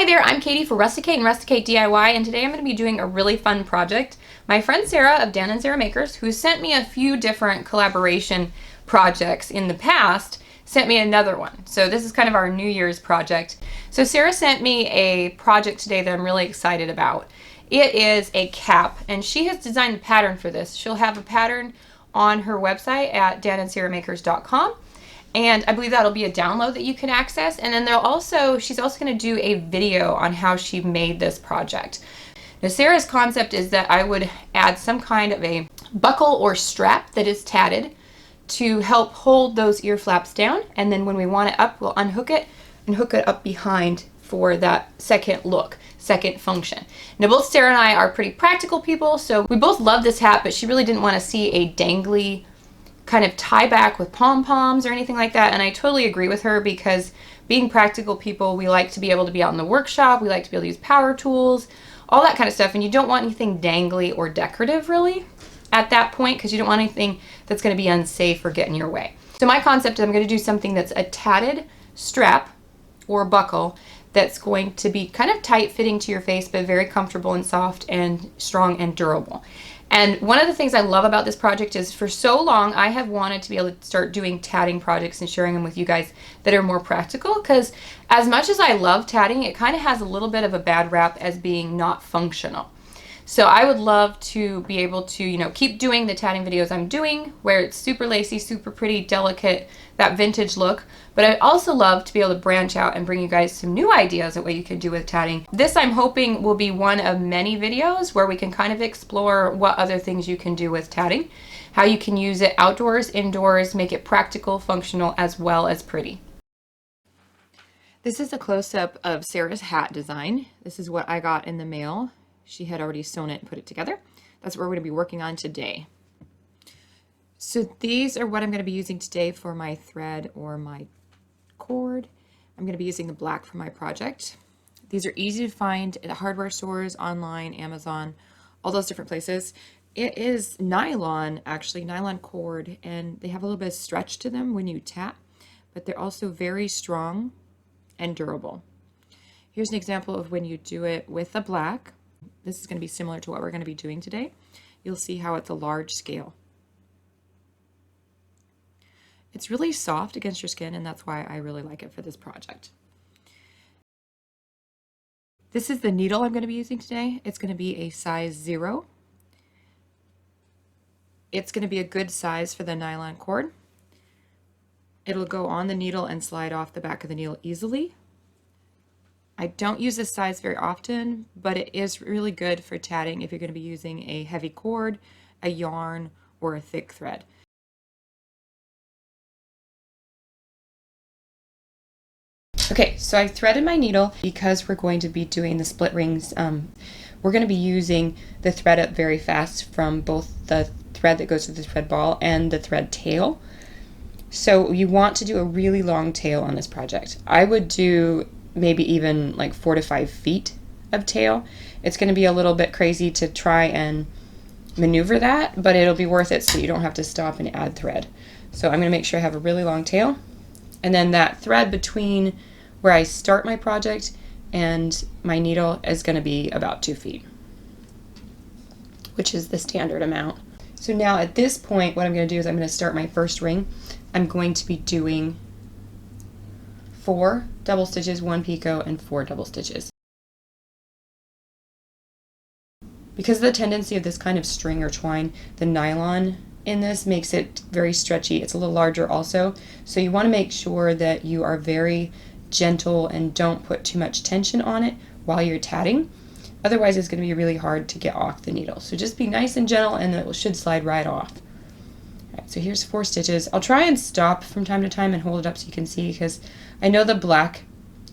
Hi there, I'm Katie for RustiKate and RustiKate DIY, and today I'm going to be doing a really fun project. My friend Sarah of Dan and Sarah Makers, who sent me a few different collaboration projects in the past, sent me another one. So this is kind of our New Year's project. So Sarah sent me a project today that I'm really excited about. It is a cap, and she has designed a pattern for this. She'll have a pattern on her website at danandsarahmakers.com. And I believe that'll be a download that you can access. And then she's also going to do a video on how she made this project. Now, Sarah's concept is that I would add some kind of a buckle or strap that is tatted to help hold those ear flaps down. And then when we want it up, we'll unhook it and hook it up behind for that second look, second function. Now, both Sarah and I are pretty practical people, so we both love this hat, but she really didn't want to see a dangly kind of tie back with pom-poms or anything like that, and I totally agree with her, because being practical people, we like to be able to be out in the workshop, we like to be able to use power tools, all that kind of stuff, and you don't want anything dangly or decorative really at that point, because you don't want anything that's going to be unsafe or get in your way. So my concept is I'm going to do something that's a tatted strap or buckle that's going to be kind of tight fitting to your face, but very comfortable and soft and strong and durable. And one of the things I love about this project is, for so long I have wanted to be able to start doing tatting projects and sharing them with you guys that are more practical, because as much as I love tatting, it kind of has a little bit of a bad rap as being not functional. So I would love to be able to, keep doing the tatting videos I'm doing, where it's super lacy, super pretty, delicate, that vintage look. But I'd also love to be able to branch out and bring you guys some new ideas of what you can do with tatting. This, I'm hoping, will be one of many videos where we can kind of explore what other things you can do with tatting, how you can use it outdoors, indoors, make it practical, functional, as well as pretty. This is a close-up of Sarah's hat design. This is what I got in the mail. She had already sewn it and put it together. That's what we're going to be working on today. So these are what I'm going to be using today for my thread or my cord. I'm going to be using the black for my project. These are easy to find at hardware stores, online, Amazon, all those different places. It is nylon, actually, nylon cord, and they have a little bit of stretch to them when you tap, but they're also very strong and durable. Here's an example of when you do it with the black. This is going to be similar to what we're going to be doing today. You'll see how it's a large scale. It's really soft against your skin, and that's why I really like it for this project. This is the needle I'm going to be using today. It's going to be a size 0. It's going to be a good size for the nylon cord. It'll go on the needle and slide off the back of the needle easily. I don't use this size very often, but it is really good for tatting if you're going to be using a heavy cord, a yarn, or a thick thread. Okay, so I've threaded my needle. Because we're going to be doing the split rings, we're going to be using the thread up very fast from both the thread that goes to the thread ball and the thread tail. So you want to do a really long tail on this project. I would do maybe even like 4 to 5 feet of tail. It's going to be a little bit crazy to try and maneuver that, but it'll be worth it so you don't have to stop and add thread. So I'm going to make sure I have a really long tail, and then that thread between where I start my project and my needle is going to be about 2 feet, which is the standard amount. So now at this point, what I'm going to do is I'm going to start my first ring. I'm going to be doing 4 double stitches, 1 picot, and 4 double stitches. Because of the tendency of this kind of string or twine, the nylon in this makes it very stretchy. It's a little larger also, so you want to make sure that you are very gentle and don't put too much tension on it while you're tatting. Otherwise, it's going to be really hard to get off the needle. So just be nice and gentle, and it should slide right off. Alright, so here's 4 stitches. I'll try and stop from time to time and hold it up so you can see, because I know the black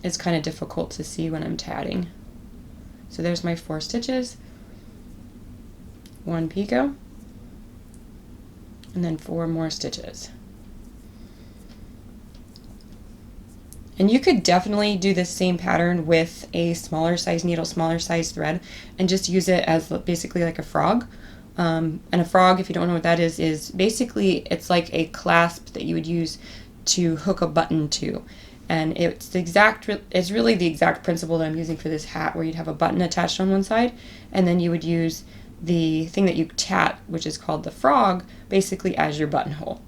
is kind of difficult to see when I'm tatting. So there's my 4 stitches, 1 picot, and then 4 more stitches. And you could definitely do this same pattern with a smaller size needle, smaller size thread, and just use it as basically like a frog. And a frog, if you don't know what that is basically, it's like a clasp that you would use to hook a button to. And it's really the exact principle that I'm using for this hat, where you'd have a button attached on one side, and then you would use the thing that you tat, which is called the frog, basically as your buttonhole.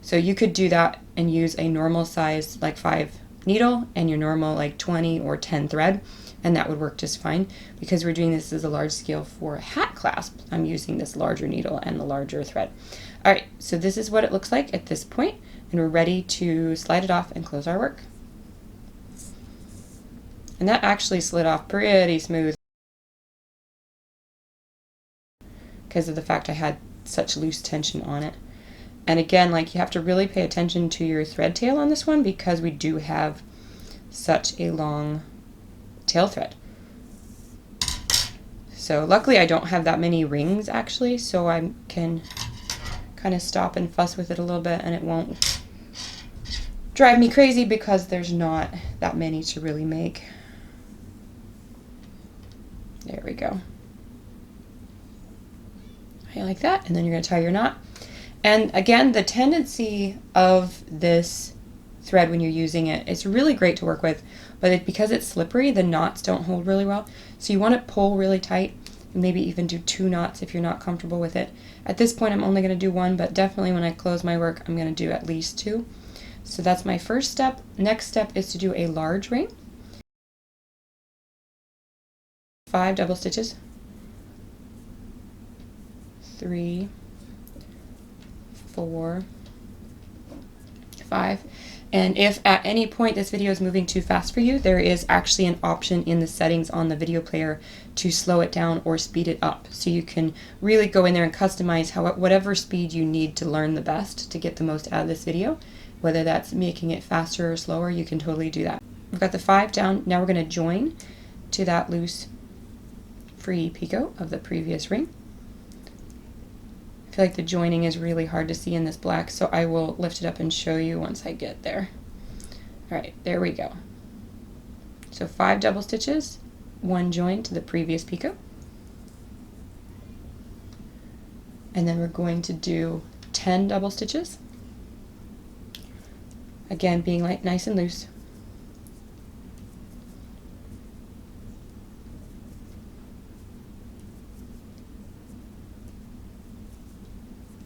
So you could do that and use a normal size like 5 needle and your normal like 20 or 10 thread, and that would work just fine. Because we're doing this as a large scale for a hat clasp, I'm using this larger needle and the larger thread. All right, so this is what it looks like at this point, and we're ready to slide it off and close our work. And that actually slid off pretty smooth because of the fact I had such loose tension on it. And again, like, you have to really pay attention to your thread tail on this one, because we do have such a long tail thread. So luckily I don't have that many rings actually, so I can kind of stop and fuss with it a little bit and it won't drive me crazy, because there's not that many to really make. There we go. I like that. And then you're going to tie your knot. And again, the tendency of this thread when you're using it, it's really great to work with, but because it's slippery, the knots don't hold really well. So you want to pull really tight, and maybe even do 2 knots if you're not comfortable with it. At this point, I'm only going to do 1, but definitely when I close my work, I'm going to do at least 2. So that's my first step. Next step is to do a large ring. 5 double stitches. 3, 4, 5. And if at any point this video is moving too fast for you, there is actually an option in the settings on the video player to slow it down or speed it up. So you can really go in there and customize whatever speed you need to learn the best to get the most out of this video. Whether that's making it faster or slower, you can totally do that. We've got the 5 down. Now we're going to join to that loose free picot of the previous ring. I feel like the joining is really hard to see in this black, so I will lift it up and show you once I get there. All right, there we go. So 5 double stitches, 1 join to the previous picot. And then we're going to do 10 double stitches. Again, being like nice and loose.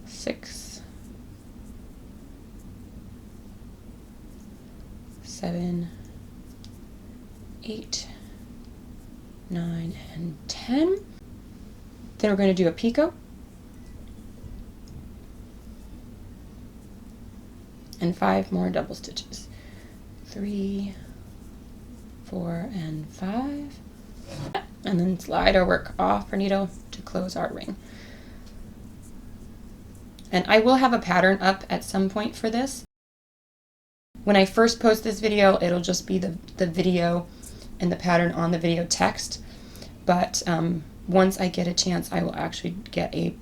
6, 7, 8, 9, and 10. Then we're going to do a picot and 5 more double stitches. 3, 4, and 5. And then slide our work off our needle to close our ring. And I will have a pattern up at some point for this. When I first post this video, it'll just be the video and the pattern on the video text. But once I get a chance, I will actually get a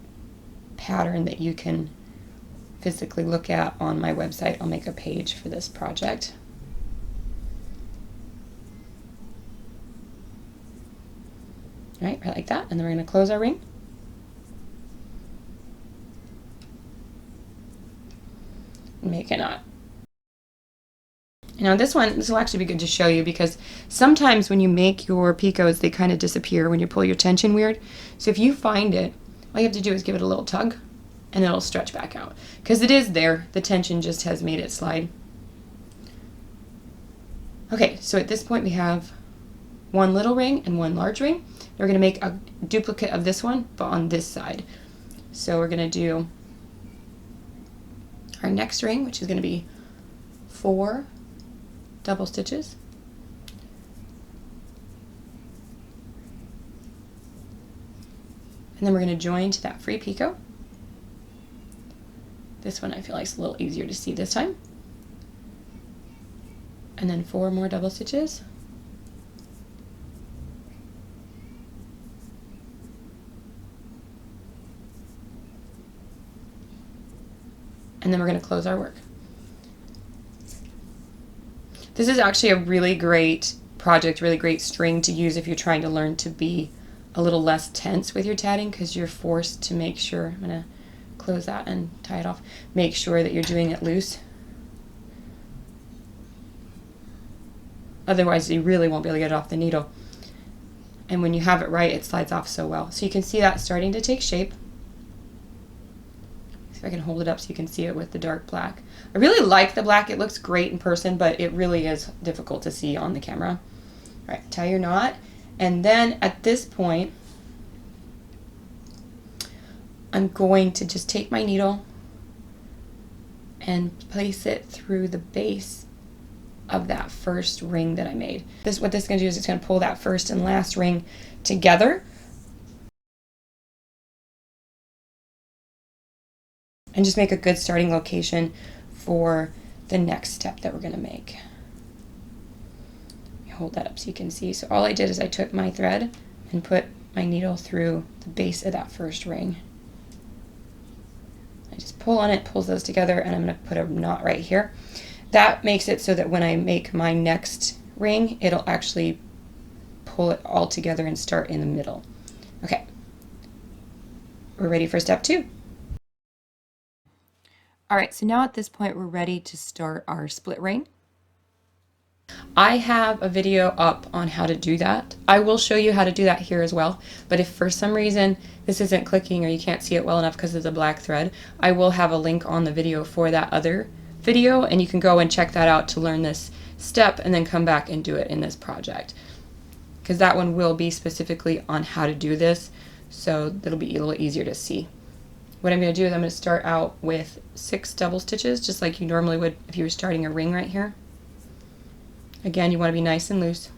pattern that you can physically look at on my website. I'll make a page for this project. All right, right like that. And then we're going to close our ring. Make a knot. Now this will actually be good to show you, because sometimes when you make your picots, they kind of disappear when you pull your tension weird. So if you find it, all you have to do is give it a little tug and it'll stretch back out, because it is there. The tension just has made it slide. Okay, so at this point we have 1 little ring and 1 large ring. We're going to make a duplicate of this one, but on this side. So we're going to do our next ring, which is going to be 4 double stitches, and then we're going to join to that free picot. This one I feel like is a little easier to see this time. And then 4 more double stitches, and then we're going to close our work. This is actually a really great project, really great string to use if you're trying to learn to be a little less tense with your tatting, because you're forced to make sure, I'm going to close that and tie it off, make sure that you're doing it loose. Otherwise, you really won't be able to get it off the needle. And when you have it right, it slides off so well. So you can see that starting to take shape. See if I can hold it up so you can see it with the dark black. I really like the black. It looks great in person, but it really is difficult to see on the camera. All right, tie your knot. And then at this point, I'm going to just take my needle and place it through the base of that first ring that I made. What this is going to do is it's going to pull that first and last ring together and just make a good starting location for the next step that we're going to make. Hold that up so you can see. So all I did is I took my thread and put my needle through the base of that first ring. I just pull on it, pulls those together, and I'm going to put a knot right here. That makes it so that when I make my next ring, it'll actually pull it all together and start in the middle. Okay, we're ready for step 2. All right, so now at this point, we're ready to start our split ring. I have a video up on how to do that. I will show you how to do that here as well, but if for some reason this isn't clicking or you can't see it well enough because of the black thread, I will have a link on the video for that other video, and you can go and check that out to learn this step and then come back and do it in this project, because that one will be specifically on how to do this, so it'll be a little easier to see. What I'm going to do is I'm going to start out with 6 double stitches, just like you normally would if you were starting a ring right here. Again, you want to be nice and loose.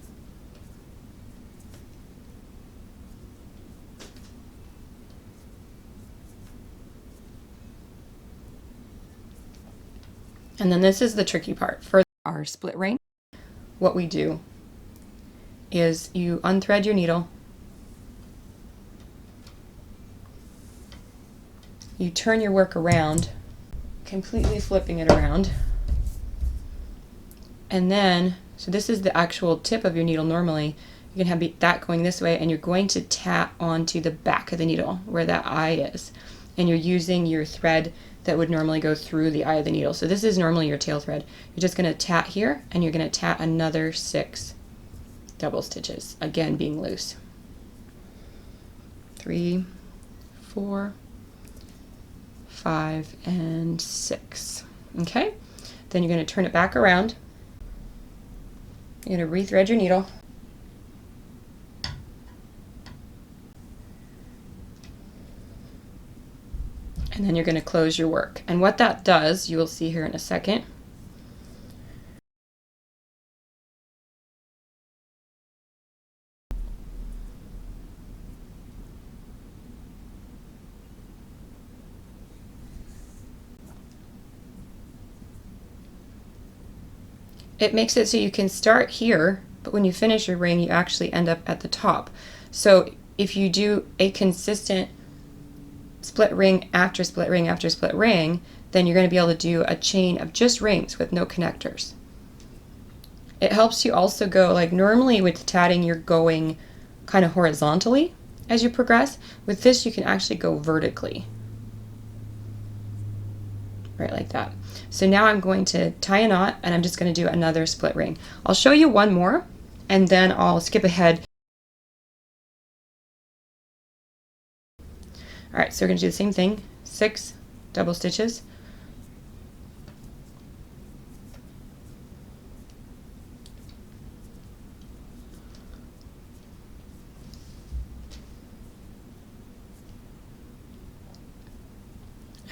And then this is the tricky part. For our split ring, what we do is you unthread your needle, you turn your work around, completely flipping it around, and then, so this is the actual tip of your needle normally. You can have that going this way, and you're going to tap onto the back of the needle where that eye is. And you're using your thread that would normally go through the eye of the needle. So this is normally your tail thread. You're just going to tat here, and you're going to tat another 6 double stitches, again being loose. 3, 4, 5, and 6. Okay? Then you're going to turn it back around. You're going to rethread your needle. And then you're going to close your work. And what that does, you will see here in a second. It makes it so you can start here, but when you finish your ring, you actually end up at the top. So if you do a consistent split ring after split ring after split ring, then you're going to be able to do a chain of just rings with no connectors. It helps you also go, like normally with tatting, you're going kind of horizontally as you progress. With this, you can actually go vertically. Right like that. So now I'm going to tie a knot, and I'm just going to do another split ring. I'll show you one more, and then I'll skip ahead. All right, so we're going to do the same thing, 6 double stitches.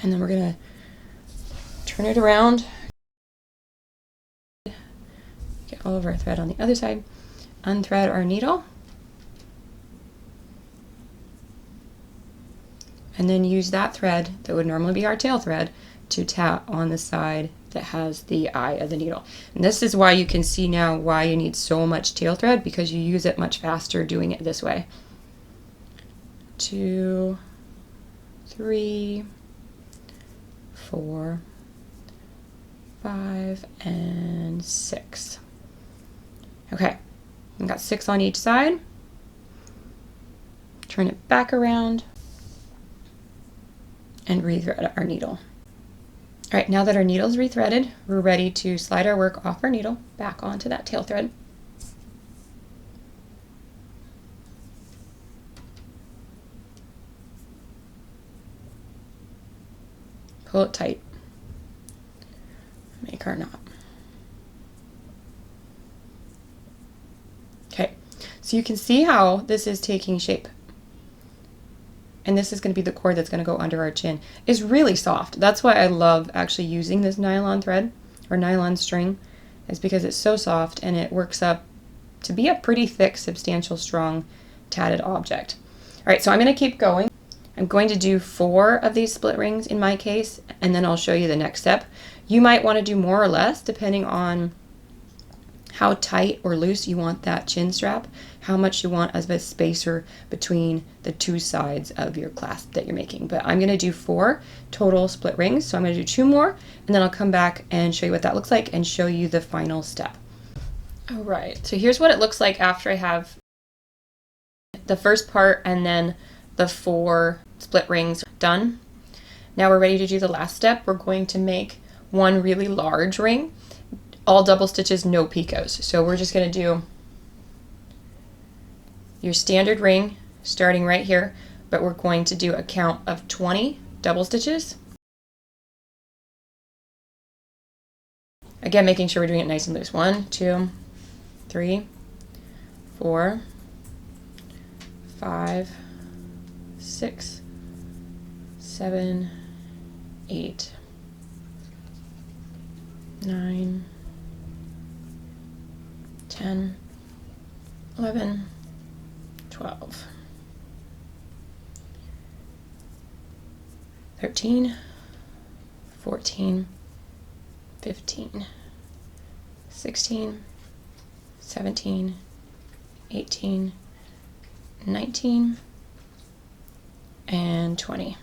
And then we're going to turn it around, get all of our thread on the other side, unthread our needle, and then use that thread that would normally be our tail thread to tat on the side that has the eye of the needle. And this is why you can see now why you need so much tail thread, because you use it much faster doing it this way. 2, 3, 4, 5, and 6. Okay, I've got 6 on each side. Turn it back around and rethread our needle. All right, now that our needle is rethreaded, we're ready to slide our work off our needle back onto that tail thread. Pull it tight. Make our knot. Okay, so you can see how this is taking shape. And this is going to be the cord that's going to go under our chin. It's really soft. That's why I love actually using this nylon thread or nylon string, is because it's so soft and it works up to be a pretty thick, substantial, strong tatted object. All right, so I'm going to keep going. I'm going to do 4 of these split rings in my case, and then I'll show you the next step. You might want to do more or less depending on how tight or loose you want that chin strap, how much you want as a spacer between the 2 sides of your clasp that you're making. But I'm going to do 4 total split rings, so I'm going to do 2 more, and then I'll come back and show you what that looks like and show you the final step. All right, so here's what it looks like after I have the first part and then the 4 split rings done. Now we're ready to do the last step. We're going to make one really large ring, all double stitches, no picots. So we're just going to do your standard ring starting right here, but we're going to do a count of 20 double stitches. Again, making sure we're doing it nice and loose. 1, 2, 3, 4, 5, 6, 7, 8, 9, 10, 11, 12, 13, 14, 15, 16, 17, 18, 19, and 20.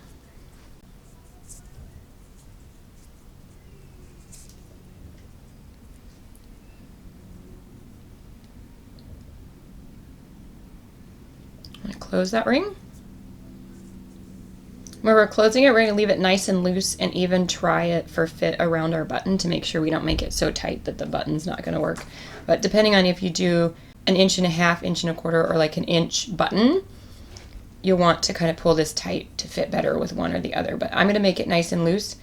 I'm going to close that ring. When we're closing it, we're going to leave it nice and loose and even try it for fit around our button to make sure we don't make it so tight that the button's not going to work. But depending on if you do 1.5 inches, 1.25 inches, or like an inch button, you'll want to kind of pull this tight to fit better with one or the other. But I'm going to make it nice and loose,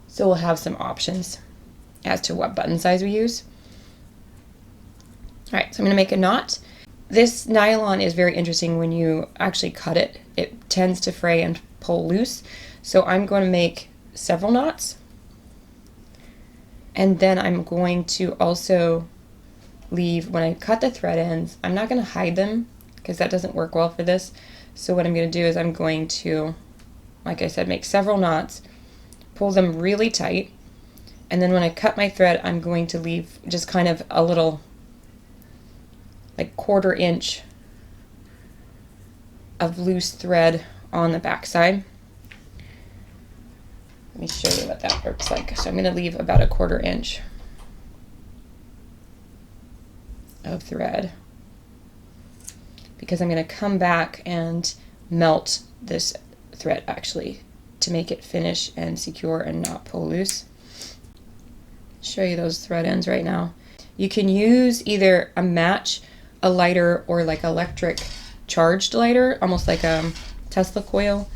so we'll have some options as to what button size we use. All right, so I'm going to make a knot. This nylon is very interesting when you actually cut it. It tends to fray and pull loose. So I'm going to make several knots. And then I'm going to also leave, when I cut the thread ends, I'm not going to hide them because that doesn't work well for this. So what I'm going to do is I'm going to, like I said, make several knots, pull them really tight. And then when I cut my thread, I'm going to leave just kind of a little, like 1/4 inch of loose thread on the back side. Let me show you what that looks like. So I'm going to leave about 1/4 inch of thread because I'm going to come back and melt this thread actually to make it finish and secure and not pull loose. Show you those thread ends right now. You can use either a match, a lighter, or like electric charged lighter, almost like a Tesla coil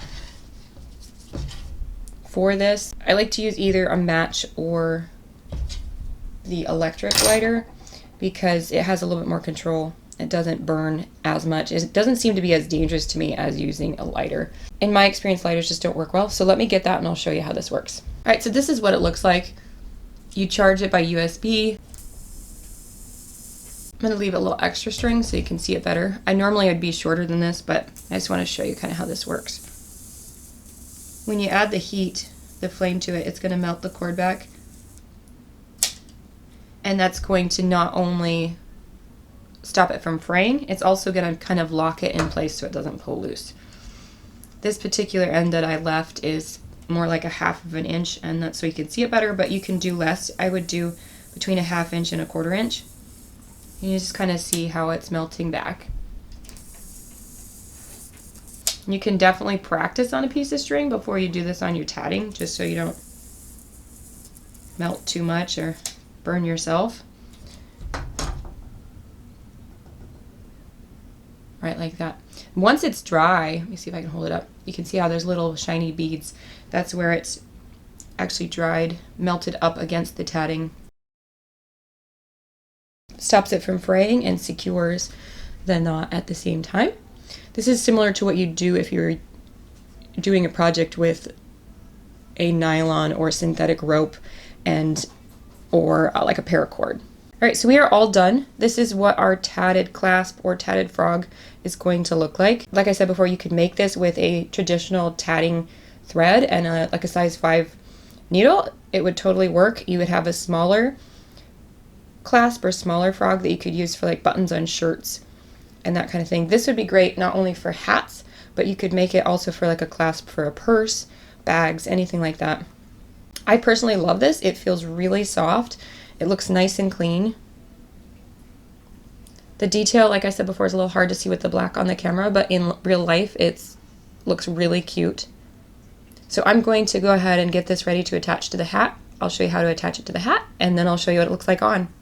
for this. I like to use either a match or the electric lighter because it has a little bit more control. It doesn't burn as much. It doesn't seem to be as dangerous to me as using a lighter. In my experience, lighters just don't work well. So let me get that and I'll show you how this works. All right, so this is what it looks like. You charge it by USB. I'm going to leave a little extra string so you can see it better. Normally I'd be shorter than this, but I just want to show you kind of how this works. When you add the heat, the flame to it, it's going to melt the cord back. And that's going to not only stop it from fraying, it's also going to kind of lock it in place so it doesn't pull loose. This particular end that I left is more like 1/2 inch, and that's so you can see it better, but you can do less. I would do between 1/2 inch and 1/4 inch. And you just kind of see how it's melting back. You can definitely practice on a piece of string before you do this on your tatting, just so you don't melt too much or burn yourself. right like that. Once it's dry, let me see if I can hold it up. You can see how there's little shiny beads. That's where it's actually dried, melted up against the tatting. Stops it from fraying and secures the knot at the same time. This is similar to what you do if you're doing a project with a nylon or synthetic rope and or like a paracord. All right, so we are all done. This is what our tatted clasp or tatted frog is going to look like. Like I said before, you could make this with a traditional tatting thread and like a size 5 needle. It would totally work. You would have a smaller clasp or smaller frog that you could use for like buttons on shirts and that kind of thing. This would be great not only for hats, but you could make it also for like a clasp for a purse, bags, anything like that. I personally love this. It feels really soft. It looks nice and clean. The detail, like I said before, is a little hard to see with the black on the camera, but in real life, it looks really cute. So I'm going to go ahead and get this ready to attach to the hat. I'll show you how to attach it to the hat, and then I'll show you what it looks like on.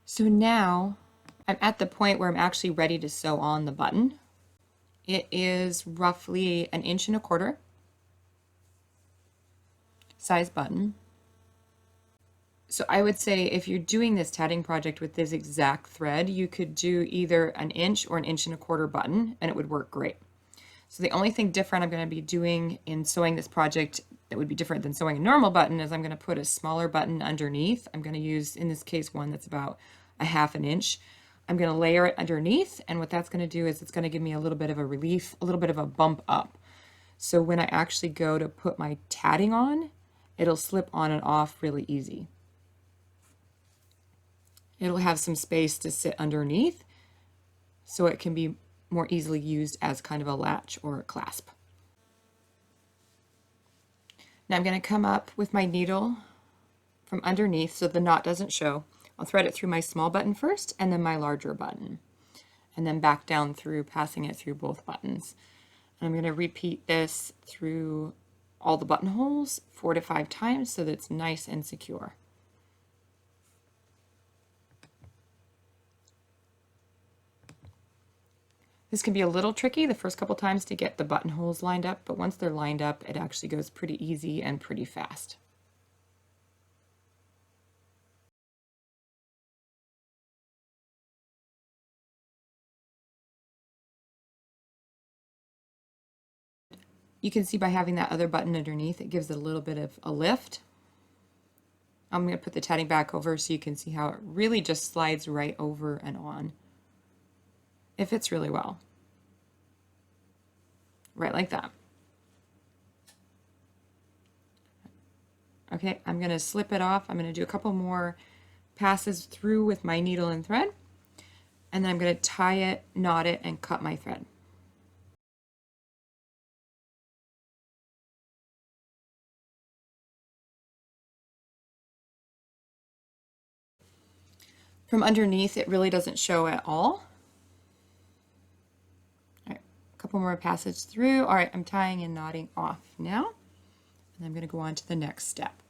So now I'm at the point where I'm actually ready to sew on the button. It is roughly 1.25 inches size button. So I would say if you're doing this tatting project with this exact thread, you could do either 1 inch or 1.25 inch button and it would work great. So the only thing different I'm going to be doing in sewing this project that would be different than sewing a normal button is I'm going to put a smaller button underneath. I'm going to use, in this case, one that's about 1/2 inch. I'm going to layer it underneath, and what that's going to do is it's going to give me a little bit of a relief, a little bit of a bump up. So when I actually go to put my tatting on, it'll slip on and off really easy. It'll have some space to sit underneath, so it can be more easily used as kind of a latch or a clasp. Now I'm going to come up with my needle from underneath so the knot doesn't show. I'll thread it through my small button first and then my larger button, and then back down through, passing it through both buttons. And I'm going to repeat this through all the buttonholes 4 to 5 times so that it's nice and secure. This can be a little tricky the first couple times to get the buttonholes lined up, but once they're lined up, it actually goes pretty easy and pretty fast. You can see by having that other button underneath, it gives it a little bit of a lift. I'm going to put the tatting back over so you can see how it really just slides right over and on. It fits really well. Right like that. Okay, I'm going to slip it off. I'm going to do a couple more passes through with my needle and thread, and then I'm going to tie it, knot it, and cut my thread. From underneath, it really doesn't show at all. All right, a couple more passes through. All right, I'm tying and knotting off now, and I'm going to go on to the next step.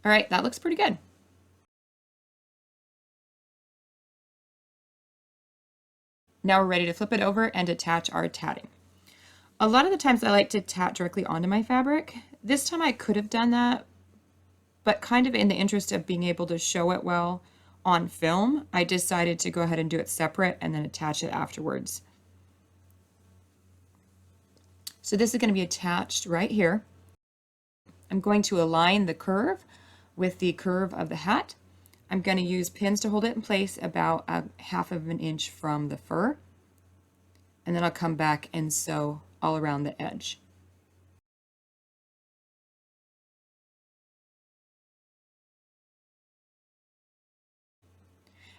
All right, that looks pretty good. Now we're ready to flip it over and attach our tatting. A lot of the times I like to tat directly onto my fabric. This time I could have done that, but kind of in the interest of being able to show it well on film, I decided to go ahead and do it separate and then attach it afterwards. So this is going to be attached right here. I'm going to align the curve with the curve of the hat. I'm going to use pins to hold it in place about 1/2 inch from the fur. And then I'll come back and sew all around the edge.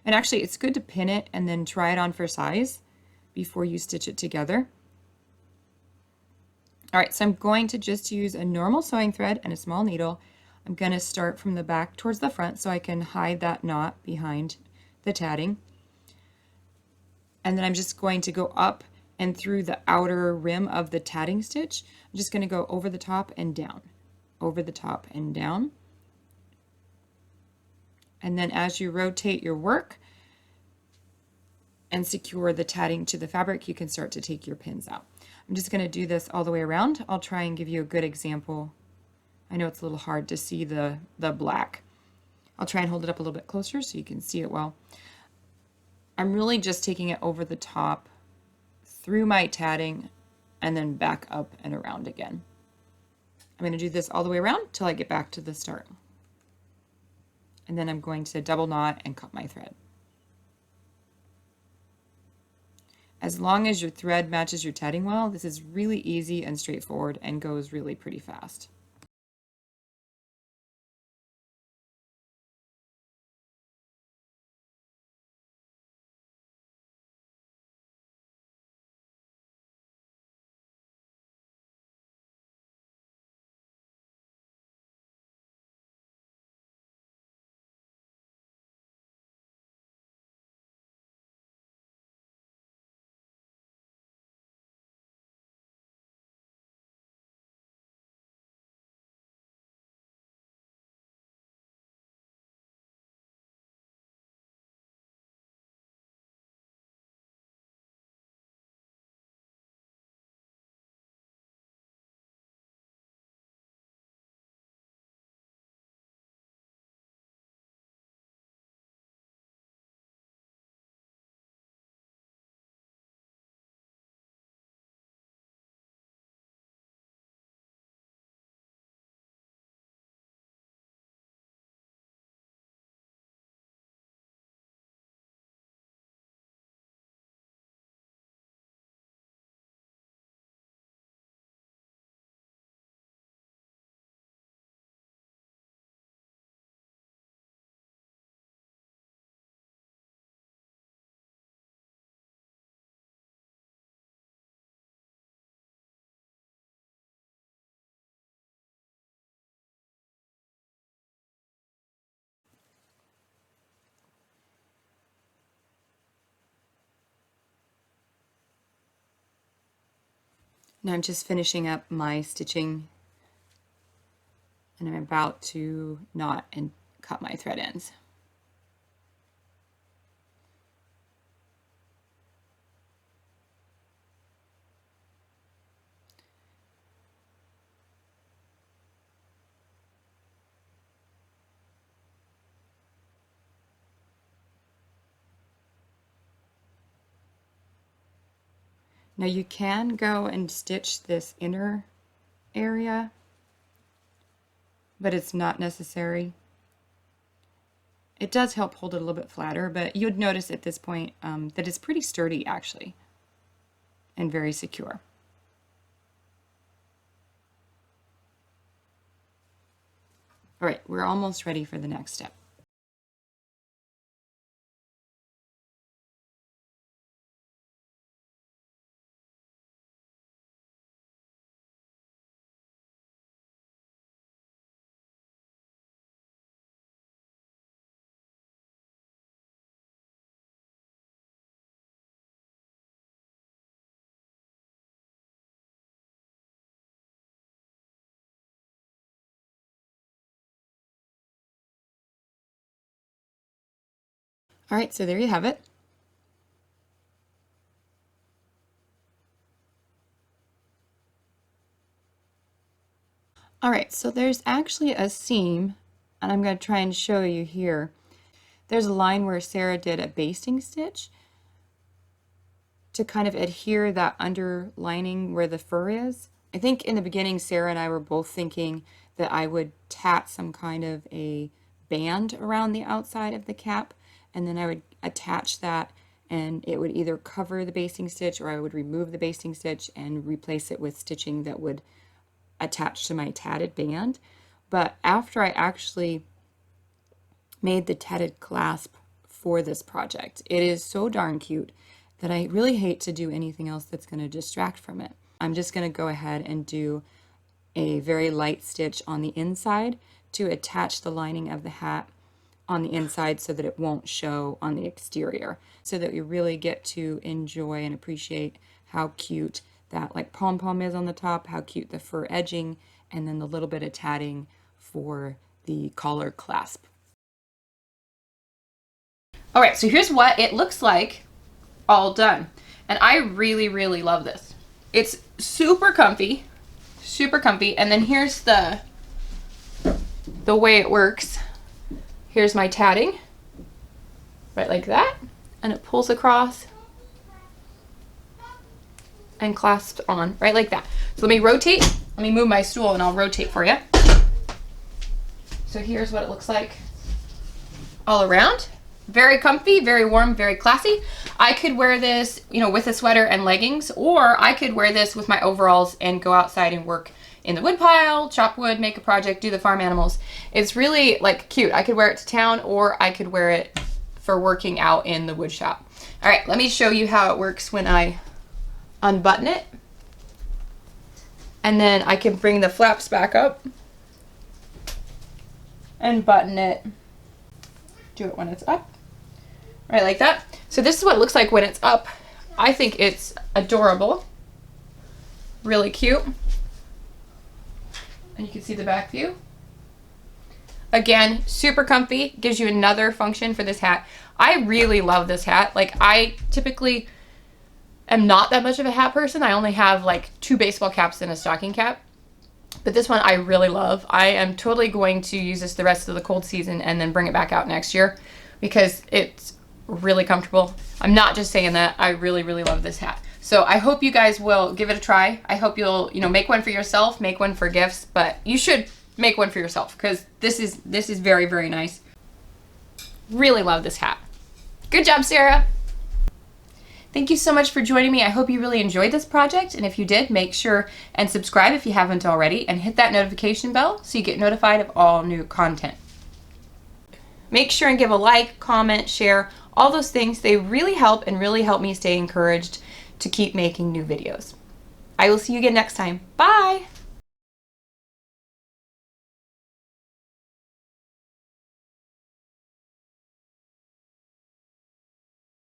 And actually, it's good to pin it and then try it on for size before you stitch it together. All right, so I'm going to just use a normal sewing thread and a small needle. I'm going to start from the back towards the front so I can hide that knot behind the tatting. And then I'm just going to go up and through the outer rim of the tatting stitch. I'm just going to go over the top and down, over the top and down. And then as you rotate your work and secure the tatting to the fabric, you can start to take your pins out. I'm just going to do this all the way around. I'll try and give you a good example. I know it's a little hard to see the black. I'll try and hold it up a little bit closer so you can see it well. I'm really just taking it over the top, through my tatting, and then back up and around again. I'm going to do this all the way around till I get back to the start. And then I'm going to double knot and cut my thread. As long as your thread matches your tatting well, this is really easy and straightforward and goes really pretty fast. Now I'm just finishing up my stitching, and I'm about to knot and cut my thread ends. Now you can go and stitch this inner area, but it's not necessary. It does help hold it a little bit flatter, but you'd notice at this point that it's pretty sturdy actually, and very secure. All right, we're almost ready for the next step. All right, so there you have it. All right, so there's actually a seam, and I'm going to try and show you here. There's a line where Sarah did a basting stitch to kind of adhere that underlining where the fur is. I think in the beginning, Sarah and I were both thinking that I would tat some kind of a band around the outside of the cap, and then I would attach that, and it would either cover the basting stitch or I would remove the basting stitch and replace it with stitching that would attach to my tatted band. But after I actually made the tatted clasp for this project, it is so darn cute that I really hate to do anything else that's going to distract from it. I'm just going to go ahead and do a very light stitch on the inside to attach the lining of the hat on the inside so that it won't show on the exterior, so that you really get to enjoy and appreciate how cute that like pom-pom is on the top, how cute the fur edging, and then the little bit of tatting for the collar clasp. All right, so here's what it looks like all done. And I really, really love this. It's super comfy, and then here's the way it works. Here's my tatting, right like that, and it pulls across and clasps on, right like that. So let me rotate, let me move my stool and I'll rotate for you. So here's what it looks like all around. Very comfy, very warm, very classy. I could wear this, you know, with a sweater and leggings, or I could wear this with my overalls and go outside and work in the woodpile, chop wood, make a project, do the farm animals. It's really like cute. I could wear it to town, or I could wear it for working out in the wood shop. All right, let me show you how it works when I unbutton it. And then I can bring the flaps back up and button it. Do it when it's up, right like that. So this is what it looks like when it's up. I think it's adorable, really cute. And you can see the back view. Again, super comfy, gives you another function for this hat. I really love this hat. Like, I typically am not that much of a hat person. I only have like 2 baseball caps and a stocking cap. But this one I really love. I am totally going to use this the rest of the cold season and then bring it back out next year because it's really comfortable. I'm not just saying that. I really, really love this hat. So I hope you guys will give it a try. I hope you'll, you know, make one for yourself, make one for gifts, but you should make one for yourself because this is very, very nice. Really love this hat. Good job, Sarah. Thank you so much for joining me. I hope you really enjoyed this project, and if you did, make sure and subscribe if you haven't already, and hit that notification bell so you get notified of all new content. Make sure and give a like, comment, share, all those things. They really help me stay encouraged to keep making new videos. I will see you again next time. Bye!